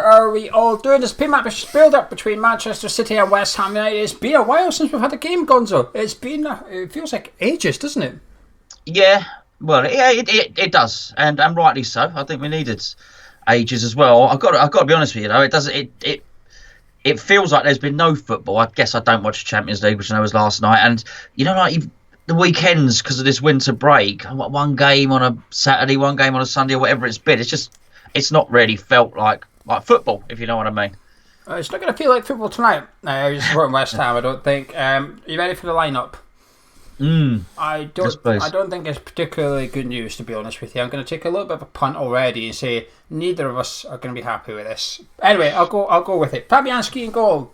are we all doing? This pre-match build-up between Manchester City and West Ham United. It's been a while since we've had a game, Gonzo. It feels like ages, doesn't it? Yeah, well, yeah, it does, and rightly so. I think we needed ages as well. I've got to be honest with you, though. It feels like there's been no football. I guess I don't watch Champions League, which I know was last night, and the weekends because of this winter break. One game on a Saturday, one game on a Sunday, or whatever it's been. It's not really felt like football, if you know what I mean. It's not going to feel like football tonight. You're supporting West Ham, I don't think. You ready for the lineup? I don't think it's particularly good news, to be honest with you. I'm going to take a little bit of a punt already and say neither of us are going to be happy with this. Anyway, I'll go with it. Fabianski in goal.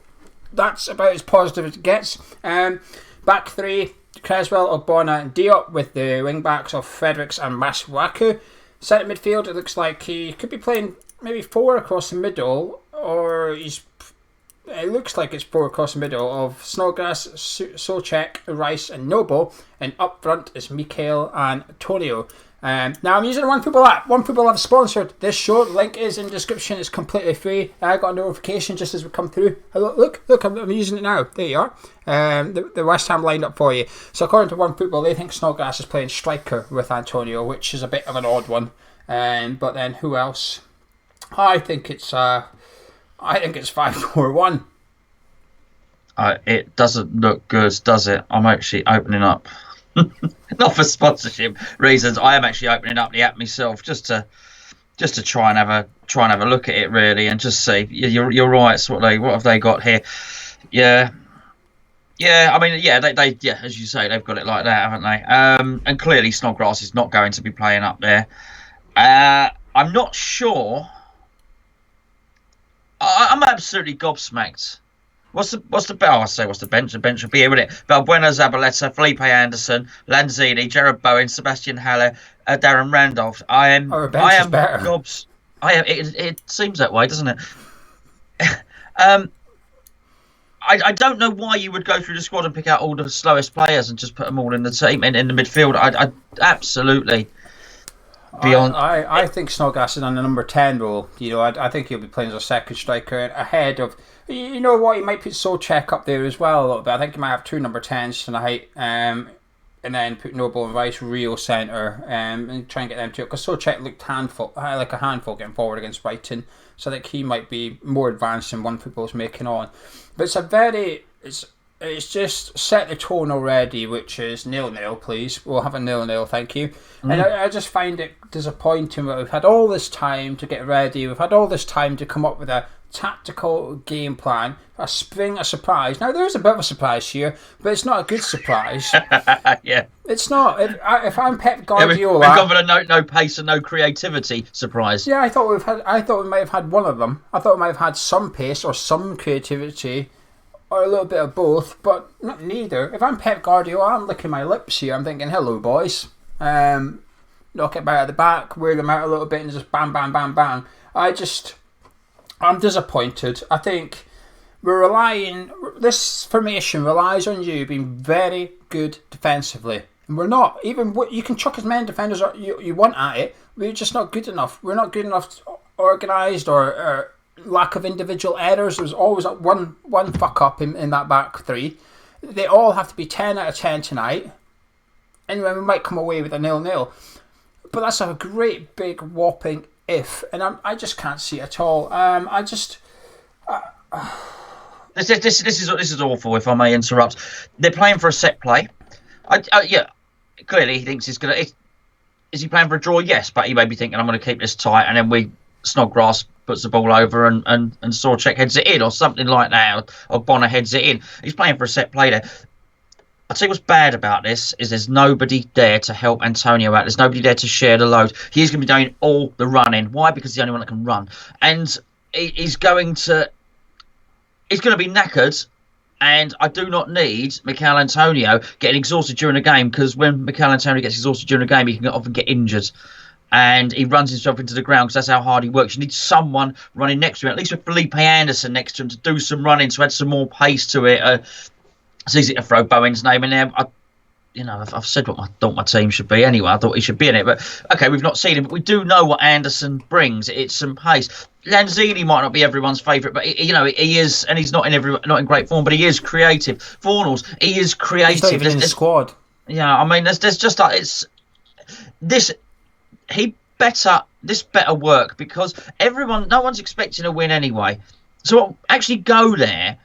That's about as positive as it gets. Back three: Creswell, Ogbonna, and Diop, with the wing backs of Fredericks and Masuaku. Centre midfield, it looks like he could be playing maybe four across the middle, or it looks like it's four across the middle of Snodgrass, Souček, Rice and Noble, and up front is Mikel and Antonio. Now I'm using the One Football app. One Football have sponsored this show. The link is in the description. It's completely free. I got a notification just as we come through. Look, I'm using it now. There you are. The West Ham lined up for you. So according to One Football, they think Snodgrass is playing striker with Antonio, which is a bit of an odd one. But then who else? I think it's 5-4-1. It doesn't look good, does it? I'm actually opening up. Not for sponsorship reasons. I am actually opening up the app myself just to try and have a look at it really and just see. You're right. So what have they got here? Yeah. I mean, they as you say, they've got it like that, haven't they? And clearly Snodgrass is not going to be playing up there. I'm not sure. I'm absolutely gobsmacked. What's the bench? The bench will be here, wouldn't it? Balbuena, Zabaleta, Felipe Anderson, Lanzini, Jared Bowen, Sebastian Haller, Darren Randolph. It seems that way, doesn't it? I don't know why you would go through the squad and pick out all the slowest players and just put them all in the team in the midfield. I absolutely. I think Snodgrass is on the number 10 role. I think he'll be playing as a second striker ahead of. You know what? He might put Souček up there as well a little bit. I think he might have two number 10s tonight, and then put Noble and Rice real centre, and try and get them to it. Because Souček looked like a handful getting forward against Brighton, so I think he might be more advanced than One Football's making on. But it's just set the tone already, which is 0-0, please. We'll have a 0-0, thank you. And I just find it disappointing that we've had all this time to get ready. We've had all this time to come up with a tactical game plan, a surprise. Now, there is a bit of a surprise here, but it's not a good surprise. Yeah. It's not. If I'm Pep Guardiola... we've gone for a no pace and no creativity surprise. Yeah, I thought we might have had one of them. I thought we might have had some pace or some creativity, or a little bit of both, but not neither. If I'm Pep Guardiola, I'm licking my lips here. I'm thinking, hello, boys. Knock it about at the back, wear them out a little bit, and just bang, bang, bang, bang. I'm disappointed. I think this formation relies on you being very good defensively. And we're not. Even you can chuck as many defenders you want at it, we're just not good enough. We're not good enough organised or lack of individual errors. There's always one fuck up in that back three. They all have to be 10 out of 10 tonight. Anyway, we might come away with a 0-0. But that's a great big whopping if, and I just can't see it at all. This is awful. If I may interrupt, they're playing for a set play. Clearly he thinks he's gonna. Is he playing for a draw? Yes, but he may be thinking I'm going to keep this tight, and then Snodgrass puts the ball over and Souček heads it in or something like that, or Bonner heads it in. He's playing for a set play there. I'll tell you what's bad about this is there's nobody there to help Antonio out. There's nobody there to share the load. He's going to be doing all the running. Why? Because he's the only one that can run. And he's going to be knackered. And I do not need Mikel Antonio getting exhausted during a game, because when Mikel Antonio gets exhausted during a game, he can often get injured. And he runs himself into the ground because that's how hard he works. You need someone running next to him, at least with Felipe Anderson next to him, to do some running, to add some more pace to it. It's easy to throw Bowen's name in there. I've said what I thought my team should be anyway. I thought he should be in it, but okay, we've not seen him, but we do know what Anderson brings. It's some pace. Lanzini might not be everyone's favourite, but he is, and he's not in great form, but he is creative. Fornals, he is creative. He's not even in the squad. Yeah, I mean, there's just like it's this. This better work because no one's expecting a win anyway. So I'll actually go there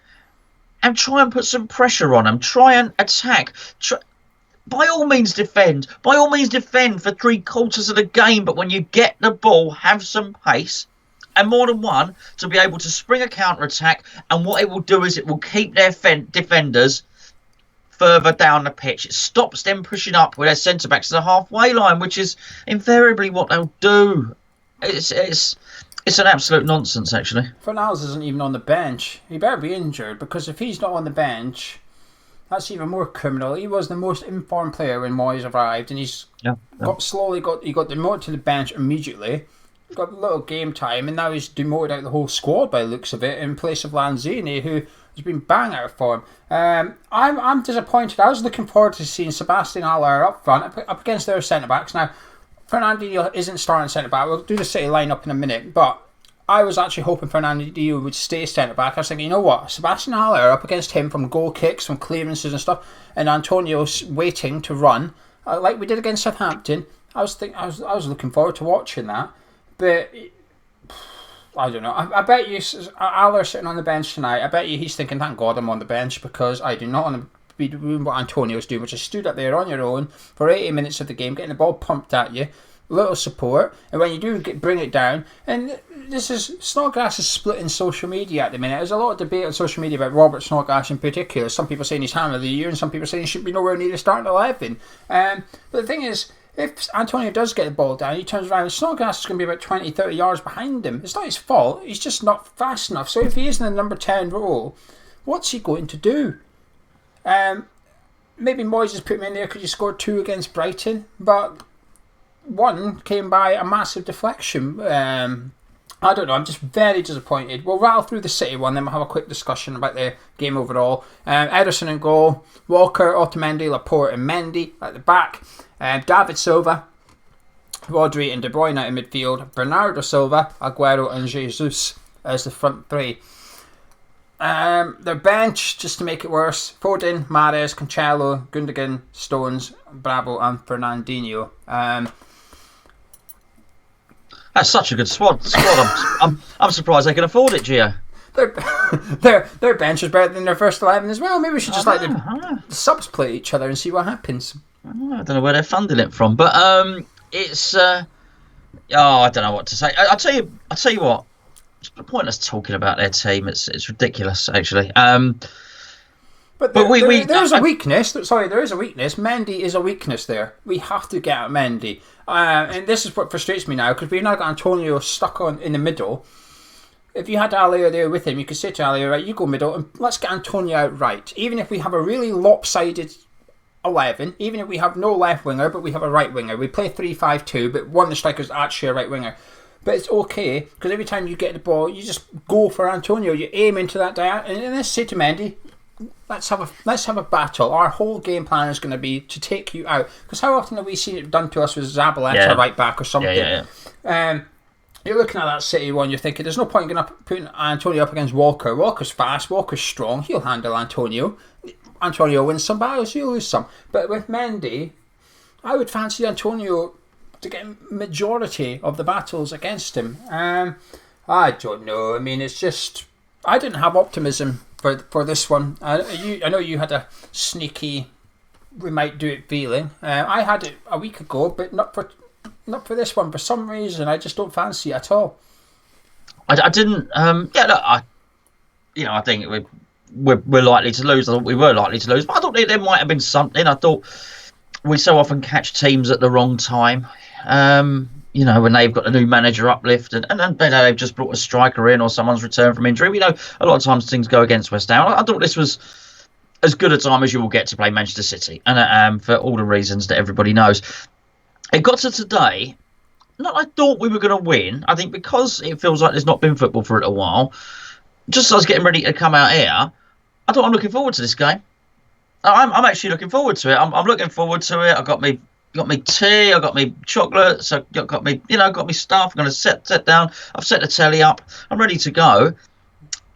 and try and put some pressure on them. Try and attack. By all means defend. By all means defend for 3/4 of the game. But when you get the ball, have some pace and more than one to be able to spring a counter-attack. And what it will do is it will keep their defenders further down the pitch. It stops them pushing up with their centre-backs to the halfway line, which is invariably what they'll do. It's an absolute nonsense, actually. Fornals isn't even on the bench. He better be injured, because if he's not on the bench, that's even more criminal. He was the most informed player when Moyes arrived, and he's got demoted to the bench immediately. Got a little game time, and now he's demoted out the whole squad by the looks of it, in place of Lanzini, who has been bang out of form. I'm disappointed. I was looking forward to seeing Sebastian Haller up front, up against their centre-backs. Now, Fernandinho isn't starting centre-back. We'll do the City line-up in a minute, but I was actually hoping Fernandinho would stay centre-back. I was thinking, you know what, Sebastian Haller up against him from goal kicks, from clearances and stuff, and Antonio's waiting to run, like we did against Southampton. I was looking forward to watching that, but I don't know. I bet you Haller sitting on the bench tonight. I bet you he's thinking, thank God I'm on the bench, because I do not want to be doing what Antonio's doing, which is stood up there on your own for 80 minutes of the game, getting the ball pumped at you, little support, and when you do bring it down, and Snodgrass is splitting social media at the minute. There's a lot of debate on social media about Robert Snodgrass in particular. Some people saying he's Hammer of the Year, and some people saying he should be nowhere near the starting 11. But the thing is, if Antonio does get the ball down, he turns around, Snodgrass is going to be about 20, 30 yards behind him. It's not his fault, he's just not fast enough. So if he is in the number 10 role, what's he going to do? Maybe Moyes has put him in there because he scored 2 against Brighton, but 1 came by a massive deflection. I don't know, I'm just very disappointed. We'll rattle through the City one, then we'll have a quick discussion about the game overall. Ederson in goal, Walker, Otamendi, Laporte and Mendy at the back, David Silva, Rodri and De Bruyne in midfield, Bernardo Silva, Aguero and Jesus as the front 3. Their bench, just to make it worse, Foden, Mahrez, Cancelo, Gundogan, Stones, Bravo and Fernandinho. That's such a good squad. I'm surprised they can afford it, Gio. Their bench is better than their first 11 as well. Maybe we should just let the subs play each other and see what happens. I don't know where they're funding it from, but it's I don't know what to say. I'll tell you what. It's pointless talking about their team. It's ridiculous, actually. But there's a weakness. Sorry, there is a weakness. Mendy is a weakness there. We have to get at Mendy. And this is what frustrates me now, because we've now got Antonio stuck in the middle. If you had Alio there with him, you could say to Alio, right, you go middle, and let's get Antonio out right. Even if we have a really lopsided 11, even if we have no left winger, but we have a right winger. We play 3-5-2, but one of the strikers is actually a right winger. But it's okay, because every time you get the ball, you just go for Antonio. You aim into that diagonal, and let's say to Mendy, let's have a battle. Our whole game plan is going to be to take you out. Because how often have we seen it done to us with Zabaleta right back or something? You're looking at that City one, you're thinking, there's no point in putting Antonio up against Walker. Walker's fast, Walker's strong, he'll handle Antonio. Antonio wins some battles, he'll lose some. But with Mendy, I would fancy Antonio to get majority of the battles against him. I don't know. I mean, it's just, I didn't have optimism for this one. I know you had a sneaky, we might do it feeling. I had it a week ago, but not for this one. For some reason, I just don't fancy it at all. I didn't. I think we're likely to lose. I thought we were likely to lose, but I thought there might have been something. I thought we so often catch teams at the wrong time. When they've got a new manager uplift and they've just brought a striker in or someone's returned from injury. We know a lot of times things go against West Ham. I thought this was as good a time as you will get to play Manchester City, and for all the reasons that everybody knows. It got to today. Not I thought we were going to win. I think because it feels like there's not been football for a little while. Just as I was getting ready to come out here, I thought I'm looking forward to this game. I'm actually looking forward to it. I'm looking forward to it. I got me tea. I got me chocolates. I got me got me stuff. I'm gonna sit down. I've set the telly up. I'm ready to go.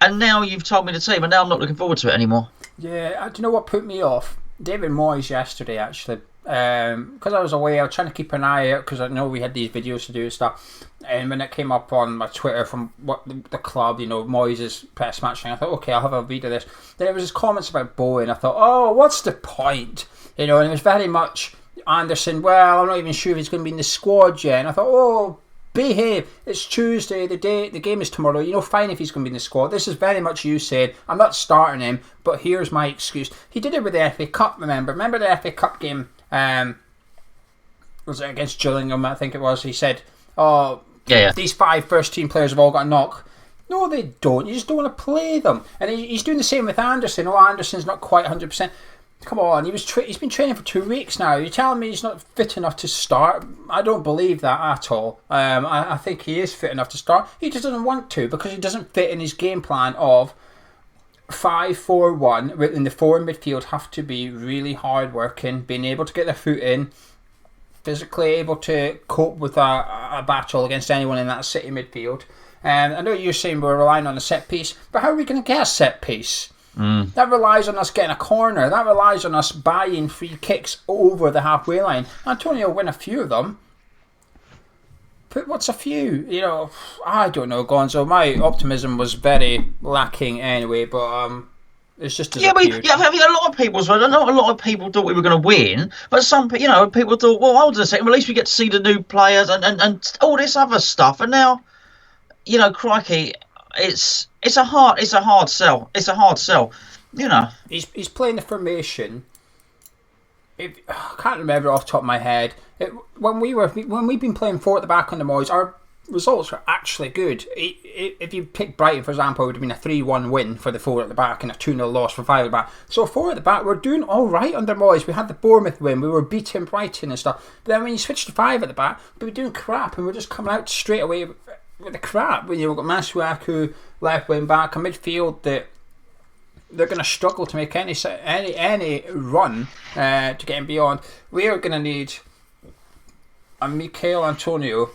And now you've told me the team, and now I'm not looking forward to it anymore. Yeah, do you know what put me off? David Moyes yesterday, actually. Because I was away, I was trying to keep an eye out because I know we had these videos to do and stuff. And when it came up on my Twitter from what the club, Moyes' press match thing, I thought, okay, I'll have a read of this. Then there was his comments about Bowen. I thought, oh, what's the point? And it was very much Anderson. Well, I'm not even sure if he's going to be in the squad yet. And I thought, oh, behave. It's Tuesday. The game is tomorrow. Fine if he's going to be in the squad. This is very much you said. I'm not starting him, but here's my excuse. He did it with the FA Cup. Remember the FA Cup game? Was it against Gillingham? I think it was. He said, "Oh, yeah. These 5 first-team players have all got a knock." No, they don't. You just don't want to play them. And he's doing the same with Anderson. Oh, Anderson's not quite 100%. Come on, he's been training for 2 weeks now. You're telling me he's not fit enough to start? I don't believe that at all. I think he is fit enough to start. He just doesn't want to because he doesn't fit in his game plan of 5-4-1. And the 4 in midfield have to be really hard working, being able to get their foot in, physically able to cope with a battle against anyone in that City midfield. I know you're saying we're relying on a set piece, but how are we going to get a set piece? That relies on us getting a corner. That relies on us buying free kicks over the halfway line. Antonio will win a few of them. But what's a few? I don't know, Gonzo. My optimism was very lacking anyway, but it's just I think a lot of people. I know a lot of people thought we were going to win, but some people thought, well, hold on a second. At least we get to see the new players and all this other stuff. And now, crikey. It's a hard sell. It's a hard sell. He's playing the formation. I can't remember off the top of my head. When we've been playing 4 at the back on the Moyes, our results are actually good. If you pick Brighton, for example, it would have been a 3-1 win for the 4 at the back and a 2-0 loss for 5 at the back. So 4 at the back, we're doing all right under Moyes. We had the Bournemouth win. We were beating Brighton and stuff. But then when you switch to 5 at the back, we're doing crap and we're just coming out straight away with the crap. When you've got Masuaku left wing back, a midfield that they're going to struggle to make any run to getting beyond. We are going to need a Mikel Antonio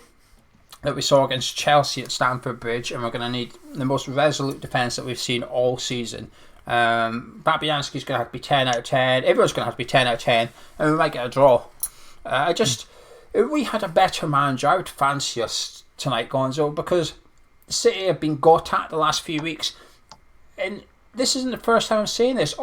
that we saw against Chelsea at Stamford Bridge, and we're going to need the most resolute defence that we've seen all season. Babianski's going to have to be 10 out of 10. Everyone's going to have to be 10 out of 10, and we might get a draw. If we had a better manager, I would fancy us tonight, Gonzo, because City have been got at the last few weeks, and this isn't the first time I'm saying this.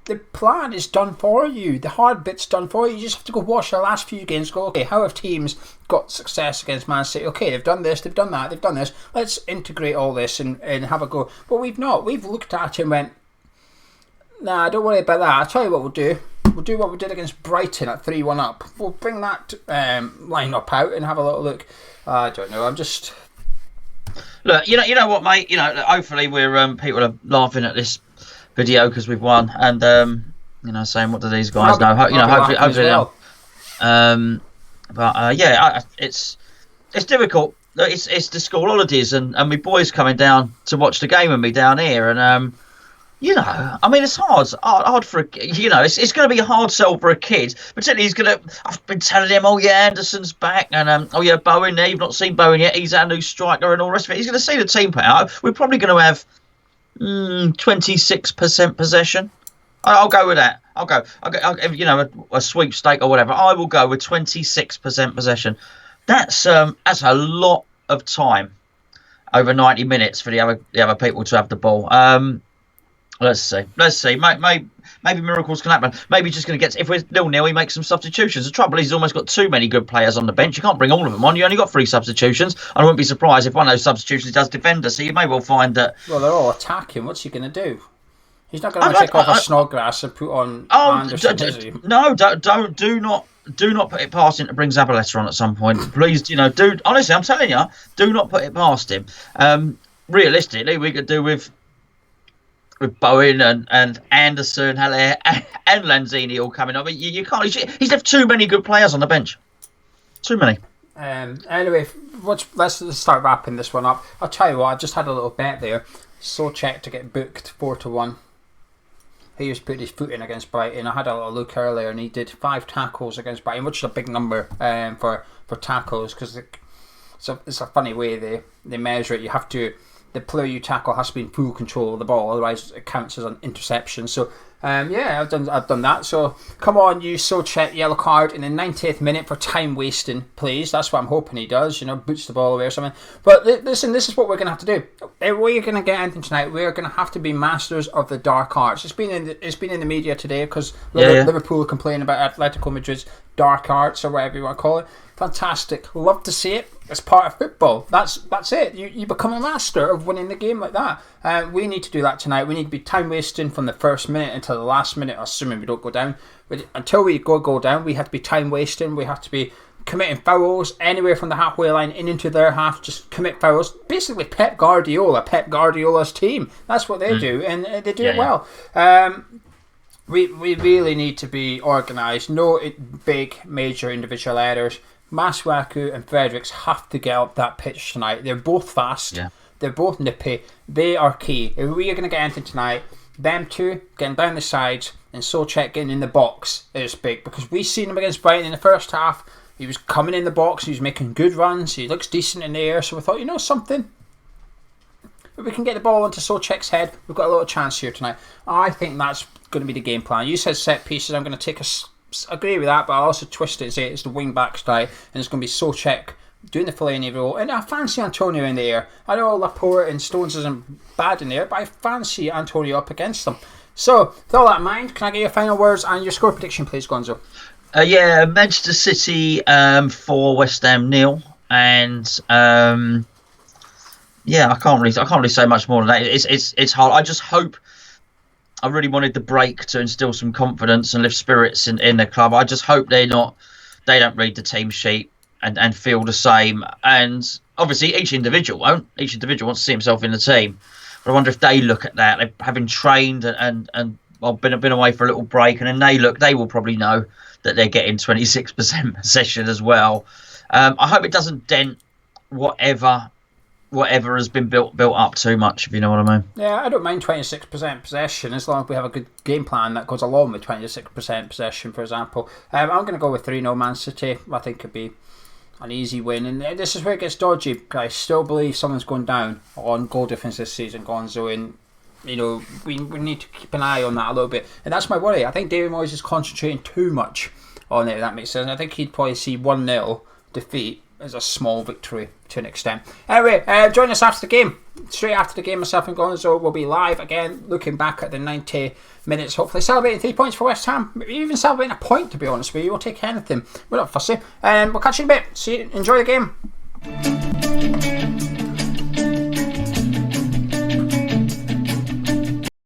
The plan is done for you. The hard bit's done for you. You just have to go watch the last few games. Go, okay, how have teams got success against Man City? Okay, they've done this, they've done that, they've done this. Let's integrate all this and have a go. But we've not. We've looked at it and went, nah, don't worry about that. I'll tell you what we'll do. We'll do what we did against Brighton at 3-1 up. We'll bring that line-up out and have a little look. I don't know. I'm just... Look, you know what, mate? Hopefully we're people are laughing at this video because we've won, and saying what do these guys know? Hopefully they are. It's difficult. It's the school holidays, and my boys coming down to watch the game with me down here, and it's hard for it's going to be a hard sell for a kid. Particularly, I've been telling him, oh yeah, Anderson's back, and Bowen there. You've not seen Bowen yet. He's our new striker, and all the rest of it. He's going to see the team put out. We're probably going to have 26% possession. I'll go with that. I'll go a sweepstake or whatever. I will go with 26% possession. That's a lot of time over 90 minutes for the other people to have the ball. Let's see. Maybe miracles can happen. Maybe just going to get... If we're 0-0, he makes some substitutions. The trouble is he's almost got too many good players on the bench. You can't bring all of them on. You only got 3 substitutions. I wouldn't be surprised if one of those substitutions does defender. So you may well find that... Well, they're all attacking. What's he going to do? He's not going to take off a Snodgrass and put on Anderson, is he? No, do not put it past him to bring Zabaleta on at some point. Please, honestly, I'm telling you, do not put it past him. Realistically, we could do with Bowen and Anderson, Haller and Lanzini all coming up. You can't. He's left too many good players on the bench. Too many. Anyway, let's start wrapping this one up. I'll tell you what, I just had a little bet there. Souček to get booked 4-1. he was putting his foot in against Brighton. I had a little look earlier, and he did 5 tackles against Brighton, which is a big number for tackles, because it's a funny way they measure it. You have to, the player you tackle has to be in full control of the ball, otherwise it counts as an interception. So I've done that. So come on, you Souček yellow card in the 90th minute for time wasting, please. That's what I'm hoping he does. Boots the ball away or something. But listen, this is what we're going to have to do. If we're going to get anything tonight, we're going to have to be masters of the dark arts. It's been in the media today because Liverpool are complaining about Atletico Madrid's dark arts, or whatever you want to call it. Fantastic. Love to see it. It's part of football. That's it. You become a master of winning the game like that. We need to do that tonight. We need to be time wasting from the first minute until the last minute, assuming we don't go down. Until we go down, we have to be time wasting. We have to be committing fouls anywhere from the halfway line and into their half. Just commit fouls. Basically, Pep Guardiola's team. That's what they do, and they do it well. We really need to be organised. No big major individual errors. Masuaku and Fredericks have to get up that pitch tonight. They're both fast. Yeah. They're both nippy. They are key. If we are going to get anything tonight, them two getting down the sides and Souček getting in the box is big, because we seen him against Brighton in the first half. He was coming in the box. He was making good runs. He looks decent in the air. So we thought, something. If we can get the ball into Souček's head, we've got a little chance here tonight. I think that's going to be the game plan. You said set pieces. I'm going to agree with that, but I'll also twist it and say it's the wing back style, and it's going to be Souček doing the Fellaini role. And I fancy Antonio in the air. I know Laporte and Stones isn't bad in there, but I fancy Antonio up against them. So, with all that in mind, can I get your final words and your score prediction, please, Gonzo? Manchester City 4, West Ham 0, and I can't really say much more than that. It's hard. I just hope. I really wanted the break to instill some confidence and lift spirits in the club. I just hope they don't read the team sheet and feel the same. And obviously each individual won't. Each individual wants to see himself in the team. But I wonder if they look at that, they're having trained and been away for a little break, and then they will probably know that they're getting 26% possession as well. I hope it doesn't dent whatever has been built up too much, if you know what I mean. Yeah, I don't mind 26% possession as long as we have a good game plan that goes along with 26% possession, for example. I'm going to go with 3-0 Man City. I think it could be an easy win, and this is where it gets dodgy. I still believe someone's going down on goal difference this season, Gonzo, and we need to keep an eye on that a little bit, and that's my worry. I think David Moyes is concentrating too much on it, if that makes sense. I think he'd probably see 1-0 defeat as a small victory to an extent. Anyway, join us after the game. Straight after the game, myself and Gonzo will be live again, looking back at the 90 minutes, hopefully celebrating 3 points for West Ham. Maybe even celebrating a point, to be honest with you. We'll take anything. We're not fussy. We'll catch you in a bit. See you. Enjoy the game.